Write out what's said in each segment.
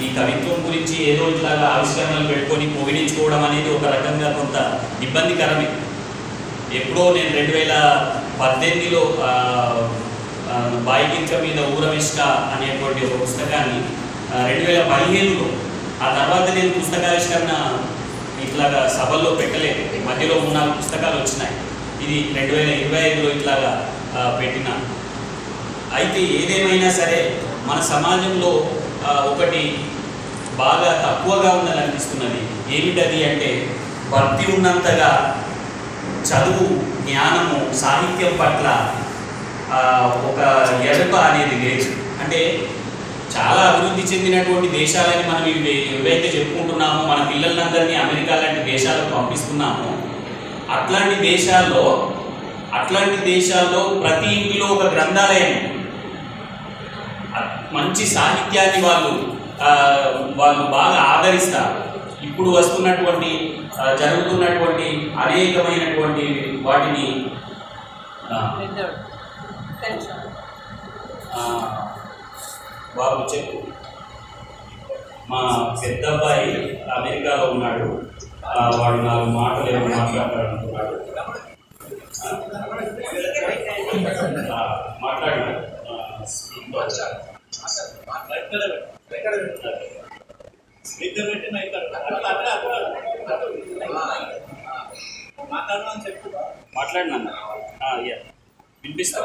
ఈ కవిత్వం గురించి ఏదో ఇట్లాగా ఆవిష్కరణలు పెట్టుకొని పొగిడించుకోవడం అనేది ఒక రకంగా కొంత ఇబ్బందికరమే. ఎప్పుడో నేను 2018లో బాయికింక మీద ఊరవిష్ట అనేటువంటి ఒక పుస్తకాన్ని 2015లో, ఆ తర్వాత నేను పుస్తకావిష్కరణ ఇట్లాగా సభల్లో పెట్టలేదు. మధ్యలో 3-4 పుస్తకాలు వచ్చినాయి. ఇది 2025లో ఇట్లాగా పెట్టిన. అయితే ఏదేమైనా సరే మన సమాజంలో ఒకటి బాగా తక్కువగా ఉన్నది అనిపిస్తున్నది. ఏమిటది అంటే భక్తి ఉన్నంతగా చదువు, జ్ఞానము, సాహిత్యం పట్ల ఒక ఎరుక అనేది లేదు. అంటే చాలా అభివృద్ధి చెందినటువంటి దేశాలని మనం ఏవైతే చెప్పుకుంటున్నామో, మన పిల్లలందరినీ అమెరికా లాంటి దేశాలకు పంపిస్తున్నామో, అట్లాంటి దేశాల్లో ప్రతి ఇంటిలో ఒక గ్రంథాలయం, మంచి సాహిత్యాన్ని వాళ్ళు బాగా ఆదరిస్తారు. ఇప్పుడు వస్తున్నటువంటి జరుగుతున్నటువంటి అనేకమైనటువంటి వాటిని బాబు చెప్పు. మా పెద్ద అబ్బాయి అమెరికాలో ఉన్నాడు. వాడు 4 మాటలు ఏమో మాట్లాడాలనుకున్నాడు. మాట్లాడినాడు. మాట్లాడినా వినిపిస్తా.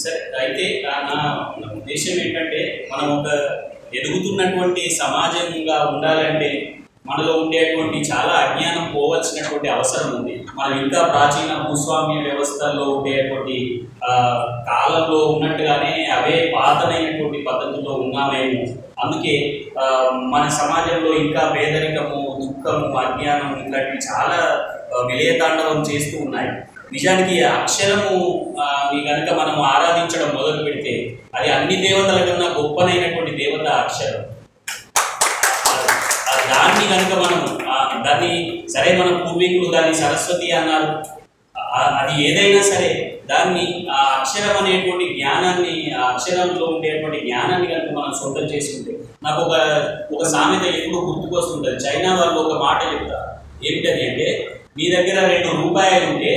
సరే, అయితే నా ఉద్దేశం ఏంటంటే మనం ఒక ఎదుగుతున్నటువంటి సమాజంగా ఉండాలంటే మనలో ఉండేటువంటి చాలా అజ్ఞానం పోవలసినటువంటి అవసరం ఉంది. మనం ఇంకా ప్రాచీన భూస్వామ్య వ్యవస్థల్లో ఉండేటువంటి కాలంలో ఉన్నట్టుగానే అవే పాతనైనటువంటి పద్ధతుల్లో ఉన్నామేమో. అందుకే మన సమాజంలో ఇంకా పేదరికము, దుఃఖము, అజ్ఞానం ఇట్లాంటివి చాలా విలయతాండవం చేస్తూ ఉన్నాయి. నిజానికి అక్షరము కనుక మనం ఆరాధించడం మొదలు పెడితే అది అన్ని దేవతల కన్నా గొప్పనైనటువంటి దేవత అక్షరం. దాన్ని కనుక దాన్ని సరే, మన పూర్వీకులు దాన్ని సరస్వతి అన్నారు. అది ఏదైనా సరే దాన్ని ఆ అక్షరం అనేటువంటి జ్ఞానాన్ని, ఆ అక్షరంలో ఉండేటువంటి జ్ఞానాన్ని కనుక మనం సొంతం చేసుకుంటే, నాకు ఒక సామెత ఎప్పుడు గుర్తుకొస్తుంటుంది. చైనా వాళ్ళు ఒక మాట చెప్తారు. ఏమిటది అంటే, మీ దగ్గర 2 రూపాయలు ఉంటే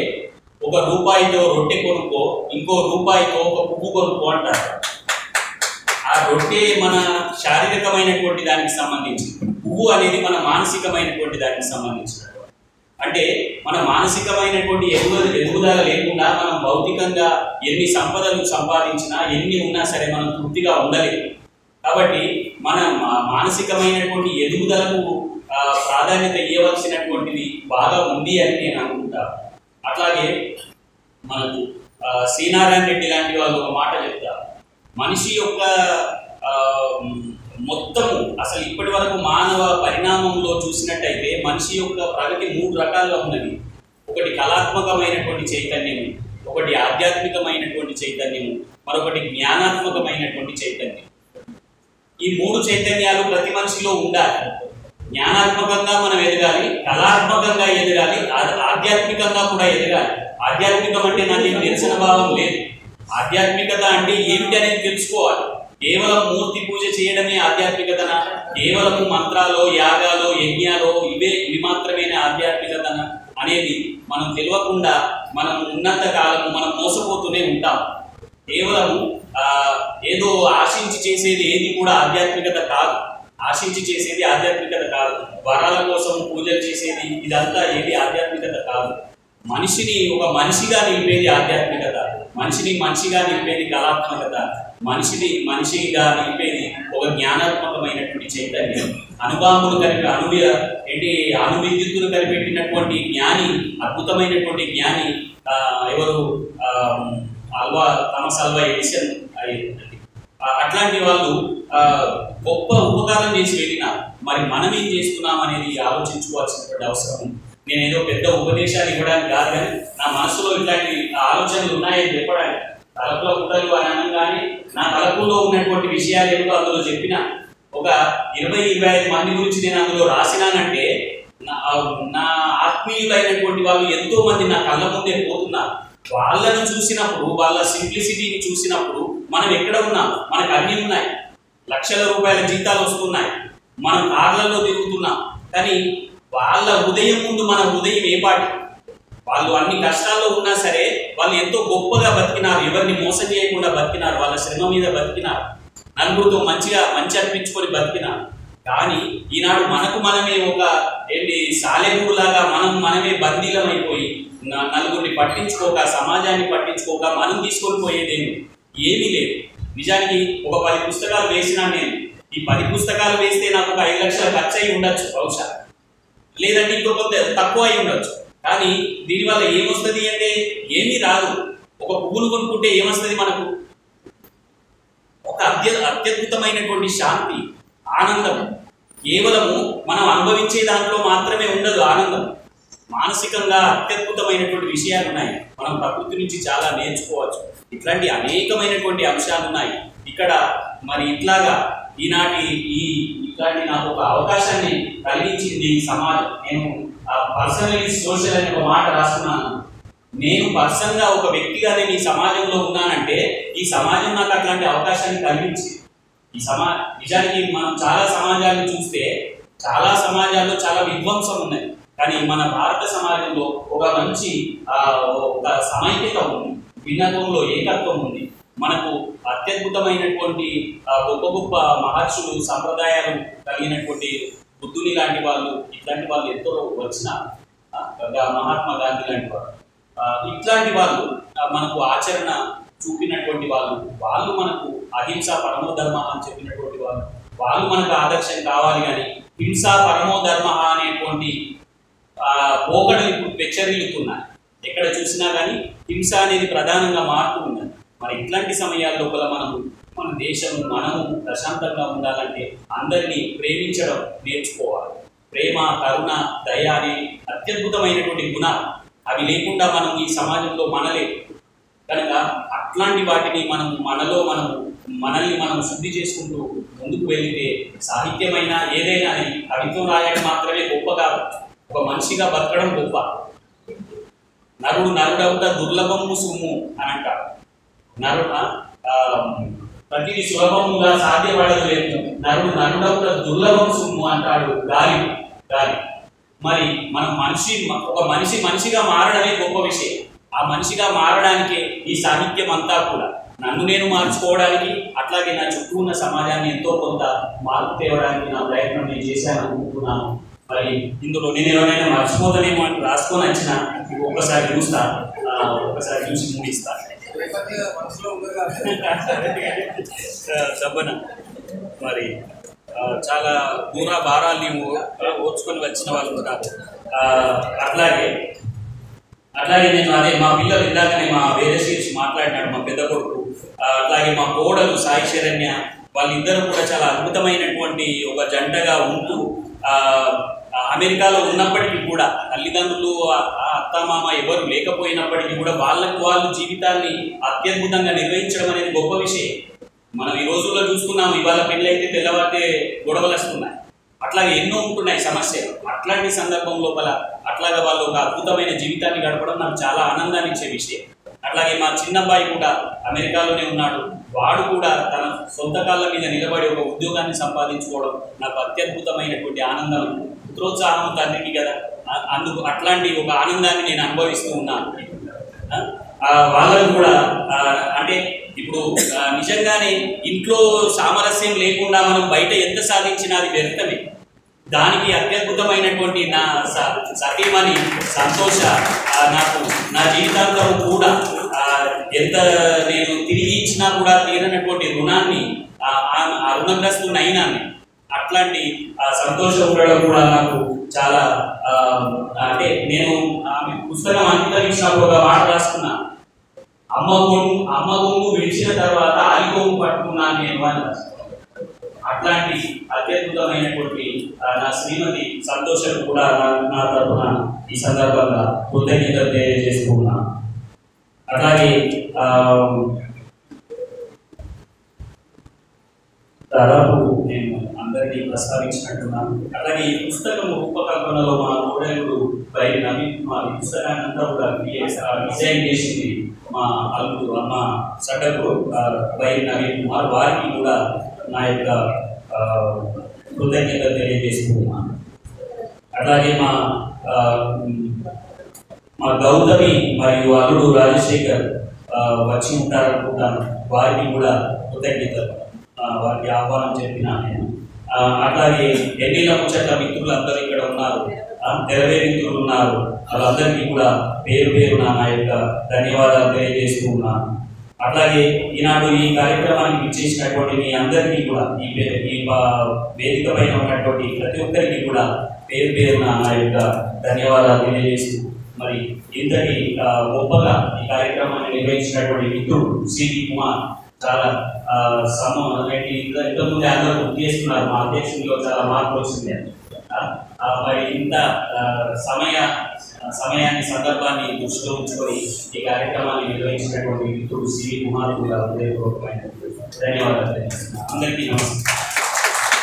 1 రూపాయితో రొట్టె కొనుక్కో, ఇంకో రూపాయితో ఒక పువ్వు కొనుక్కో అంటారు. ఆ రొట్టె మన శారీరకమైనటువంటి దానికి సంబంధించి, పువ్వు అనేది మన మానసికమైనటువంటి దానికి సంబంధించినటువంటి. అంటే మన మానసికమైనటువంటి ఎదుగుదల లేకుండా మనం భౌతికంగా ఎన్ని సంపదలు సంపాదించినా, ఎన్ని ఉన్నా సరే మనం తృప్తిగా ఉండలేము. కాబట్టి మన మానసికమైనటువంటి ఎదుగుదలకు ప్రాధాన్యత ఇవ్వవలసినటువంటిది బాగా ఉంది అని నేను అనుకుంటాను. అట్లాగే మనకు శ్రీనారాయణ రెడ్డి లాంటి వాళ్ళు ఒక మాట చెప్తారు. మనిషి యొక్క మొత్తము అసలు ఇప్పటి వరకు మానవ పరిణామంలో చూసినట్టయితే మనిషి యొక్క ప్రగతి 3 రకాలుగా ఉన్నది. ఒకటి కళాత్మకమైనటువంటి చైతన్యము, ఒకటి ఆధ్యాత్మికమైనటువంటి చైతన్యము, మరొకటి జ్ఞానాత్మకమైనటువంటి చైతన్యం. ఈ 3 చైతన్యాలు ప్రతి మనిషిలో ఉండాలి. జ్ఞానాత్మకంగా మనం ఎదగాలి, కళాత్మకంగా ఎదగాలి, ఆధ్యాత్మికంగా కూడా ఎదగాలి. ఆధ్యాత్మికం అంటే నాకు నిరసన భావం లేదు. ఆధ్యాత్మికత అంటే ఏమిటి అనేది తెలుసుకోవాలి. కేవలం మూర్తి పూజ చేయడమే ఆధ్యాత్మికతన, కేవలము మంత్రాలు, యాగాలు, యజ్ఞాలు ఇవి మాత్రమే ఆధ్యాత్మికతన అనేది మనం తెలియకుండా మనం ఉన్నంత కాలము మనం మోసపోతూనే ఉంటాం. కేవలము ఏదో ఆశించి చేసేది ఏది కూడా ఆధ్యాత్మికత కాదు. ఆశించి చేసేది ఆధ్యాత్మికత కాదు. వరాల కోసం పూజలు చేసేది ఇదంతా ఏది ఆధ్యాత్మికత కాదు. మనిషిని ఒక మనిషిగా నిలిపేది ఆధ్యాత్మికత, మనిషిని మనిషిగా నిలిపేది కళాత్మకత, మనిషిగా నిలిపేది ఒక జ్ఞానాత్మకమైనటువంటి చైతన్యం. అణుబాంబులు అణు విద్యుత్తును కనిపెట్టినటువంటి జ్ఞాని, అద్భుతమైనటువంటి జ్ఞాని ఎవరు? Thomas Alva Edison. అట్లాంటి వాళ్ళు గొప్ప ఉపకారం చేసి వెళ్ళినారు. మరి మనం ఏం చేస్తున్నాం అనేది ఆలోచించుకోవాల్సినటువంటి అవసరం. నేనేదో పెద్ద ఉపదేశాలు ఇవ్వడానికి కాదు, కానీ నా మనసులో ఇట్లాంటి ఆలోచనలు ఉన్నాయని చెప్పడానికి, తలపులో గుడ్డలు అని అనగానే నా తలపులో ఉన్నటువంటి విషయాలు ఏమిటో అందులో చెప్పిన ఒక 20-25 మంది గురించి నేను అందులో రాసినానంటే నా ఆత్మీయులైనటువంటి వాళ్ళు ఎంతో మంది నా కళ్ళ ముందే పోతున్నారు. వాళ్ళను చూసినప్పుడు, వాళ్ళ సింప్లిసిటీని చూసినప్పుడు మనం ఎక్కడ ఉన్నాం? మనకు అన్నీ ఉన్నాయి, లక్షల రూపాయల జీతాలు వస్తున్నాయి, మనం కార్లలో తిరుగుతున్నాం. కానీ వాళ్ళ ఉదయం ముందు మన ఉదయం ఏ పాటి? వాళ్ళు అన్ని కష్టాల్లో ఉన్నా సరే వాళ్ళు ఎంతో గొప్పగా బతికినారు, ఎవరిని మోసం చేయకుండా బతికినారు, వాళ్ళ శ్రమ మీద బతికినారు, నలుగురితో మంచి అనిపించుకొని బతికినారు. కానీ ఈనాడు మనకు మనమే ఒక సాలెగూడులాగా మనమే బందీలం అయిపోయి నలుగురిని పట్టించుకోక, సమాజాన్ని పట్టించుకోక మనం తీసుకొని పోయేదేమి ఏమీ లేదు. నిజానికి ఒక 10 పుస్తకాలు వేసినా నేను, ఈ 10 పుస్తకాలు వేస్తే నాకు ఒక 5 లక్షలు ఖర్చు అయి ఉండొచ్చు బహుశా, లేదంటే ఇంకో కొంత తక్కువ అయి ఉండొచ్చు. కానీ దీనివల్ల ఏమొస్తుంది అంటే ఏమీ రాదు. ఒక పువ్వును కొనుక్కుంటే ఏమొస్తుంది మనకు? ఒక అత్యద్భుతమైనటువంటి శాంతి, ఆనందం. కేవలము మనం అనుభవించే దాంట్లో మాత్రమే ఉండదు ఆనందం. మానసికంగా అత్యద్భుతమైనటువంటి విషయాలు ఉన్నాయి. మనం ప్రకృతి నుంచి చాలా నేర్చుకోవచ్చు. ఇట్లాంటి అనేకమైనటువంటి అంశాలు ఉన్నాయి ఇక్కడ. మరి ఇట్లాగా ఇట్లాంటి నాకు ఒక అవకాశాన్ని కలిగించింది సమాజం. నేను పర్సనల్ సోషల్ అనే ఒక మాట రాస్తున్నాను. నేను పర్సనల్గా ఒక వ్యక్తిగానే ఈ సమాజంలో ఉన్నానంటే ఈ సమాజం నాకు అట్లాంటి అవకాశాన్ని కలిగించింది. నిజానికి మనం చాలా సమాజాలను చూస్తే చాలా సమాజాల్లో చాలా విధ్వంసం ఉన్నాయి. కానీ మన భారత సమాజంలో ఒక మంచి ఒక సమైక్యత ఉంది, భిన్నత్వంలో ఏకత్వం ఉంది. మనకు అత్యద్భుతమైనటువంటి గొప్ప గొప్ప మహర్షులు, సంప్రదాయాలు కలిగినటువంటి బుద్ధుని లాంటి వాళ్ళు, ఇట్లాంటి వాళ్ళు ఎంతో వచ్చినారు. మహాత్మా గాంధీ లాంటి వాళ్ళు, ఇట్లాంటి వాళ్ళు మనకు ఆచరణ చూపినటువంటి వాళ్ళు మనకు అహింస పరమో ధర్మ అని చెప్పినటువంటి వాళ్ళు మనకు ఆదర్శం కావాలి. కానీ హింస పరమో ధర్మ అనేటువంటి పోకడలు ఇప్పుడు పెచ్చరిల్లుతున్నాయి. ఎక్కడ చూసినా కానీ హింస అనేది ప్రధానంగా మారుతూ ఉన్నది. మరి ఇట్లాంటి సమయాల్లో మన దేశం, మనము ప్రశాంతంగా ఉండాలంటే అందరినీ ప్రేమించడం నేర్చుకోవాలి. ప్రేమ, కరుణ, దయ అనే అత్యద్భుతమైనటువంటి గుణాలు. అవి లేకుండా మనం ఈ సమాజంలో మనలేదు. కనుక అట్లాంటి వాటిని మనల్ని మనం శుద్ధి చేసుకుంటూ ముందుకు వెళితే సాహిత్యమైనా ఏదైనా కవిత్వం రాయడం మాత్రమే గొప్ప కాదు, ఒక మనిషిగా బతకడం గొప్ప. నరుడవుట దుర్లభము సుమ్ము అని అంటారు. ప్రతిది సులభముగా సాధ్యపడదు లేదు. నరుడవుట దుర్లభము సుమ్ము అంటాడు గాలి. మరి ఒక మనిషిగా మారడమే గొప్ప విషయం. ఆ మనిషిగా మారడానికి ఈ సాహిత్యం అంతా కూడా నన్ను నేను మార్చుకోవడానికి, అట్లాగే నా చుట్టూ ఉన్న సమాజాన్ని ఎంతో కొంత మార్పు తేవడానికి నా ప్రయత్నం నేను చేశాను అనుకుంటున్నాను. మరి ఇందులో నేను ఎవరైనా మర్చిపోతానేమో అని రాసుకొని వచ్చిన ఒక్కసారి చూసి ముగిస్తాను. దబ్బన మరి చాలా దూర భారాలు ఓర్చుకొని వచ్చిన వాళ్ళు ఉన్నారు. అట్లాగే నేను మా పిల్లలు ఇందాకనే మా వేదశీర్షి మాట్లాడినాడు, మా పెద్ద కొడుకు, అట్లాగే మా కోడలు సాయి శరణ్య, వాళ్ళిద్దరూ కూడా చాలా అద్భుతమైనటువంటి ఒక జంటగా ఉంటూ అమెరికాలో ఉన్నప్పటికీ కూడా తల్లిదండ్రులు, అత్తమామ ఎవరు లేకపోయినప్పటికీ కూడా వాళ్ళు జీవితాన్ని అత్యద్భుతంగా నిర్వహించడం అనేది గొప్ప విషయం. మనం ఈ రోజుల్లో చూస్తున్నాం, ఇవాళ పెళ్ళైతే తెల్లవారితే గొడవలు వస్తున్నాయి, అట్లాగే ఎన్నో ఉంటున్నాయి సమస్యలు. అట్లాంటి సందర్భం లోపల అట్లాగే వాళ్ళు ఒక అద్భుతమైన జీవితాన్ని గడపడం నాకు చాలా ఆనందాన్ని ఇచ్చే విషయం. అట్లాగే మా చిన్నబ్బాయి కూడా అమెరికాలోనే ఉన్నాడు. వాడు కూడా తన సొంత కాళ్ళ మీద నిలబడి ఒక ఉద్యోగాన్ని సంపాదించుకోవడం నాకు అత్యద్భుతమైనటువంటి ఆనందం, పుత్రోత్సాహం తండ్రికి కదా. అందుకు అట్లాంటి ఒక ఆనందాన్ని నేను అనుభవిస్తూ ఉన్నాను. వాళ్ళకు కూడా అంటే ఇప్పుడు నిజంగానే ఇంట్లో సామరస్యం లేకుండా మనం బయట ఎంత సాధించినా అది వ్యర్థమే. దానికి అత్యద్భుతమైనటువంటి నా సతీమణి సంతోష నాకు నా జీవితాంతం కూడా ఎంత నేను తిరిగి ఇచ్చినా కూడా తీరనటువంటి రుణాన్ని, ఆ రుణగ్రస్తుని అయినాన్ని అట్లాంటి సంతోషం ఉండడం కూడా నాకు చాలా అంటే నేను ఆమె పుస్తకం అంకితమిచ్చినప్పుడు ఒక మాట రాసుకున్నా, అమ్మ గొంగు విడిచిన తర్వాత ఆలిగొంగు పట్టుకున్నాను నేను అని. అట్లాంటి అత్యద్భుతమైనటువంటి నా శ్రీమతి సంతోషం కూడా నా తరఫున ఈ సందర్భంగా కృతజ్ఞతలు తెలియజేసుకున్నాను. అట్లాగే దాదాపు నేను అందరినీ ప్రస్తావించినట్టున్నాను. అలాగే ఈ పుస్తకం రూపకల్పనలో మా కోడలు బైరి నవీన్ కుమార్ ఈ పుస్తకాన్ని అంతా కూడా డిజైన్ చేసింది మా అల్లుడు అమ్మ సటకు బైరి నవీన్ కుమార్. వారికి కూడా నా యొక్క కృతజ్ఞత తెలియజేసుకున్నాను. అట్లాగే మా గౌతమి మరియు అల్లుడు రాజశేఖర్ వచ్చి ఉంటారనుకుంటాను, వారికి కూడా కృతజ్ఞతలు, వారికి ఆహ్వానం చెప్పిన నేను. అట్లాగే ఎన్నిల ముచ్చట్ల మిత్రులు అందరూ ఇక్కడ ఉన్నారు, తెరవే మిత్రులు ఉన్నారు, వాళ్ళందరికీ కూడా పేరు పేరున నా యొక్క ధన్యవాదాలు తెలియజేస్తూ ఉన్నాను. అట్లాగే ఈనాడు ఈ కార్యక్రమానికి ఇచ్చేసినటువంటి మీ అందరికీ కూడా ఈ వేదిక పైన ఉన్నటువంటి ప్రతి ఒక్కరికి కూడా పేరు పేరున నా యొక్క ధన్యవాదాలు తెలియజేస్తూ, మరి ఇంతటి గొప్పగా ఈ కార్యక్రమాన్ని నిర్వహించినటువంటి మిత్రుడు సివి కుమార్ చాలా ఇంతకుముందే అందరూ గుర్తు చేస్తున్నారు, మా అధ్యక్షుడిలో చాలా మార్పు వచ్చింది. మరి ఇంత సమయాన్ని సందర్భాన్ని దృష్టిలో ఉంచుకొని ఈ కార్యక్రమాన్ని నిర్వహించినటువంటి మిత్రుడు సివి కుమార్ కూడా హృదయపూర్వకమైన ధన్యవాదాలు తెలియజేస్తున్నాను. అందరికీ నమస్కారం.